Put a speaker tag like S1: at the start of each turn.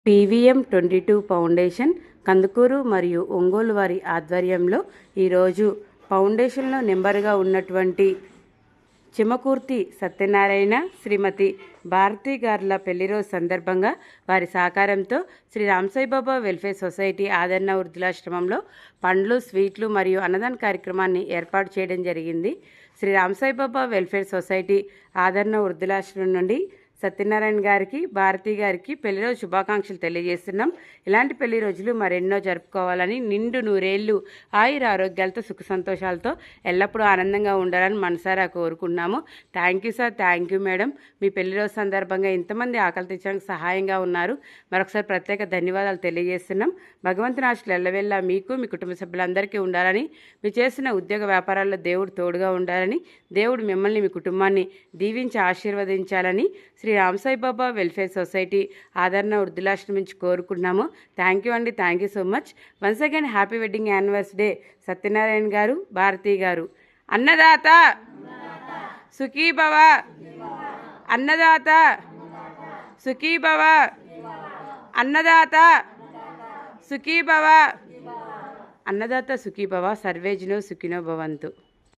S1: PVM22 foundation Kandukur మరియు ఒంగోలు వారి ఆధ్వర్యంలో ఈరోజు ఫౌండేషన్లో నెంబర్గా ఉన్నటువంటి చిమకూర్తి సత్యనారాయణ శ్రీమతి భారతి గార్ల పెళ్లిరోజు సందర్భంగా వారి సహకారంతో శ్రీ రామసాయిబాబా వెల్ఫేర్ సొసైటీ ఆదరణ వృద్ధులాశ్రమంలో పండ్లు, స్వీట్లు మరియు అన్నదాన కార్యక్రమాన్ని ఏర్పాటు చేయడం జరిగింది. శ్రీ రామసాయిబాబా వెల్ఫేర్ సొసైటీ ఆదరణ వృద్ధులాశ్రమం నుండి సత్యనారాయణ గారికి, భారతి గారికి పెళ్లిరోజు శుభాకాంక్షలు తెలియజేస్తున్నాం. ఇలాంటి పెళ్లి రోజులు మరెన్నో జరుపుకోవాలని, నిండు నూరేళ్లు ఆయుర ఆరోగ్యాలతో సుఖ సంతోషాలతో ఎల్లప్పుడూ ఆనందంగా ఉండాలని మనసారా కోరుకున్నాము. Thank you sir, thank you madam. మీ పెళ్లిరోజు సందర్భంగా ఇంతమంది ఆకలి తీర్చడానికి సహాయంగా ఉన్నారు. మరొకసారి ప్రత్యేక ధన్యవాదాలు తెలియజేస్తున్నాం. భగవంతుని ఆశలు ఎల్లవెల్లా మీకు, మీ కుటుంబ సభ్యులందరికీ ఉండాలని, మీరు చేసిన ఉద్యోగ వ్యాపారాల్లో దేవుడు తోడుగా ఉండాలని, దేవుడు మిమ్మల్ని, మీ కుటుంబాన్ని దీవించి ఆశీర్వదించాలని శ్రీ రామసాయిబాబా వెల్ఫేర్ సొసైటీ ఆదరణ వృద్ధులాశ్రమం నుంచి కోరుకున్నాము. థ్యాంక్ యూ అండి, thank you so much. Once again happy wedding anniversary day Satyanarayana గారు, భారతి గారు. అన్నదాత సుఖీ భవ, అన్నదాత సుఖీ భవ, అన్నదాత సుఖీ భవ, అన్నదాత సుఖీ భవ, సర్వేజనో సుఖినో భవంతు.